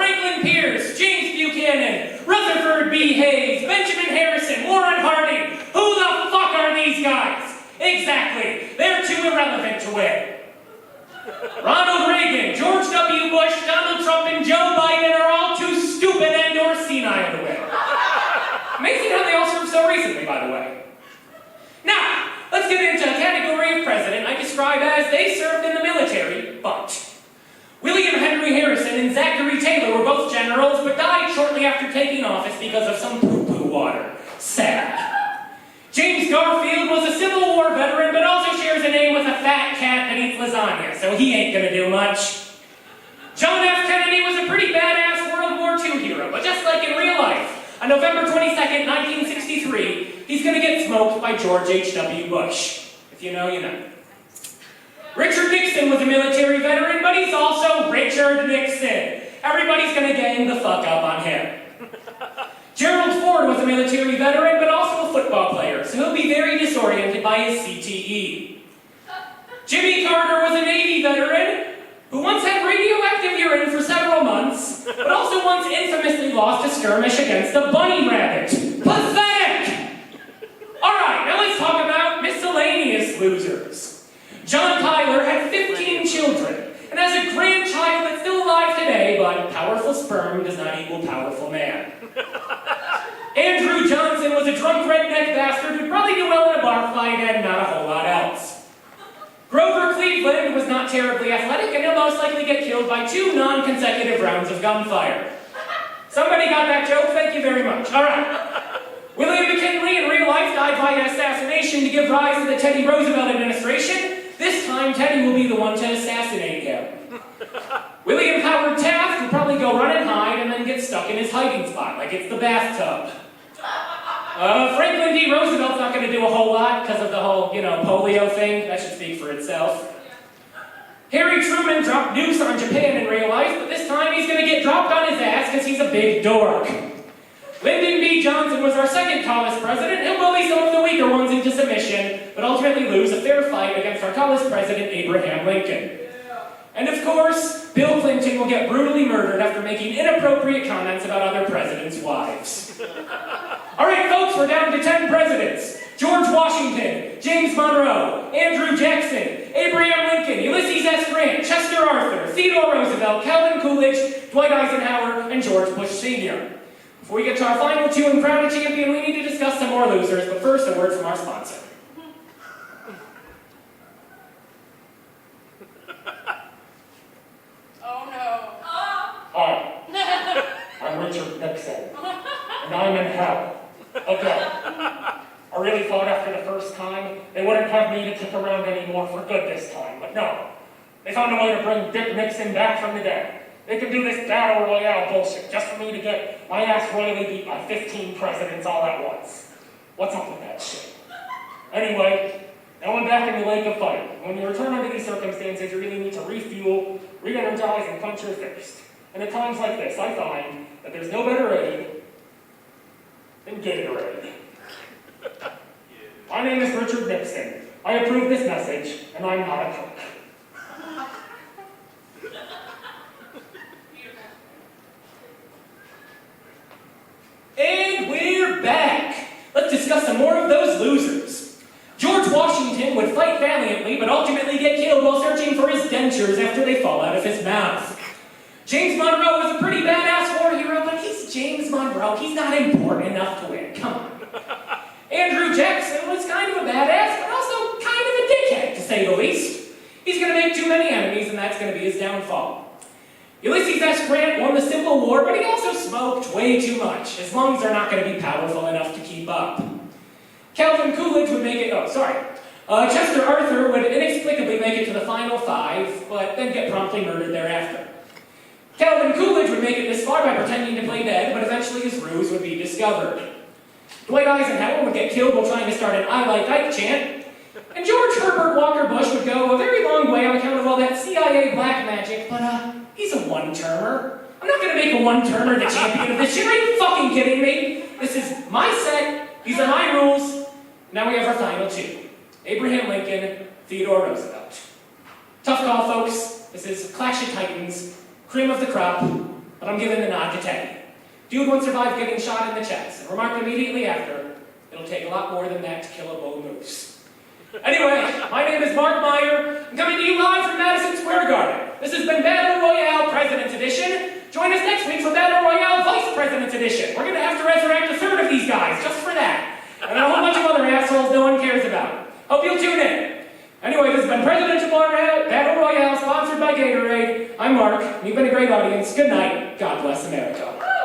Franklin Pierce, James Buchanan, Rutherford B. Hayes, Benjamin Harrison, Warren Harding. Who the fuck are these guys? Exactly. They're too irrelevant to win. Ronald Reagan, George W. Bush, Donald Trump, and Joe Biden are all too stupid and or senile to win. Amazing how they all served so recently, by the way. Now, let's get into a category of president I describe as they served in the military, but William Henry Harrison and Zachary Taylor were both generals, but died shortly after taking office because of some poo-poo water. Sad. James Garfield was a Civil War veteran, but also shares a name with a fat cat that eats lasagna, so he ain't gonna do much. John F. Kennedy was a pretty badass World War II hero, but just like in real life, on November 22nd, 1963, he's gonna get smoked by George H.W. Bush. If you know, you know. Richard Nixon was a military veteran, but he's also Richard Nixon. Everybody's gonna gang the fuck up on him. Gerald Ford was a military veteran, but also a football player, so he'll be very disoriented by his CTE. Jimmy Carter was a Navy veteran, who once had radioactive urine for several months, but also once infamously lost a skirmish against a bunny rabbit. Pathetic! Alright, now let's talk about miscellaneous losers. John Tyler had 15 children, and has a grandchild that's still alive today, but powerful sperm does not equal powerful man. Andrew Johnson was a drunk redneck bastard who'd probably do well in a bar fight and not a whole lot else. Grover Cleveland was not terribly athletic and he'll most likely get killed by 2 non-consecutive rounds of gunfire. Somebody got that joke? Thank you very much. Alright. William McKinley in real life died by assassination to give rise to the Teddy Roosevelt administration. This time Teddy will be the one to assassinate him. William Howard Taft will probably go run and hide and then get stuck in his hiding spot, like it's the bathtub. Franklin D. Roosevelt's not going to do a whole lot because of the whole, polio thing. That should speak for itself. Harry Truman dropped nukes on Japan in real life, but this time he's going to get dropped on his ass because he's a big dork. Lyndon B. Johnson was our second tallest president. He'll bully some of the weaker ones into submission, but ultimately lose a fair fight against our tallest president, Abraham Lincoln. And of course, Bill Clinton will get brutally murdered after making inappropriate comments about other presidents' wives. Alright folks, we're down to 10 presidents. George Washington, James Monroe, Andrew Jackson, Abraham Lincoln, Ulysses S. Grant, Chester Arthur, Theodore Roosevelt, Calvin Coolidge, Dwight Eisenhower, and George Bush Sr. Before we get to our final 2 and crown a champion, we need to discuss some more losers, but first a word from our sponsor. Hi, I'm Richard Nixon, and I'm in hell. Again. I really thought after the first time they wouldn't have me to kick around anymore for good this time, but no. They found a way to bring Dick Nixon back from the dead. They can do this battle royale bullshit just for me to get my ass royally beat by 15 presidents all at once. What's up with that shit? Anyway, now I'm back in the lake of fire. When you return under these circumstances, you really need to refuel, re-energize, and quench your thirst. And at times like this, I find that there's no better aid than Gatorade. My name is Richard Nixon. I approve this message, and I'm not a cook. And we're back! Let's discuss some more of those losers. George Washington would fight valiantly, but ultimately get killed while searching for his dentures after they fall out of his mouth. James Monroe was a pretty badass war hero, but he's James Monroe. He's not important enough to win. Come on. Andrew Jackson was kind of a badass, but also kind of a dickhead, to say the least. He's going to make too many enemies, and that's going to be his downfall. Ulysses S. Grant won the Civil War, but he also smoked way too much, as long as they're not going to be powerful enough to keep up. Calvin Coolidge would make it... Chester Arthur would inexplicably make it to the final 5, but then get promptly murdered thereafter. Calvin Coolidge would make it this far by pretending to play dead, but eventually his ruse would be discovered. Dwight Eisenhower would get killed while trying to start an I Like Ike chant. And George Herbert Walker Bush would go a very long way on account of all that CIA black magic, but he's a one-termer. I'm not going to make a one-termer the champion of this shit. Are you fucking kidding me? This is my set. These are my rules. Now we have our final 2. Abraham Lincoln, Theodore Roosevelt. Tough call, folks. This is Clash of Titans. Cream of the crop. but I'm giving the nod to Teddy. Dude once survived getting shot in the chest, and remarked immediately after, it'll take a lot more than that to kill a bull moose. Anyway, my name is Mark Meyer. I'm coming to you live from Madison Square Garden. This has been Battle Royale President's Edition. Join us next week for Battle Royale Vice President's Edition. We're going to have to resurrect a third of these guys just for that. And a whole bunch of other assholes no one cares about. Hope you'll tune in. Anyway, this has been Presidential Battle Royale, sponsored by Gatorade. I'm Mark, and you've been a great audience. Good night. God bless America.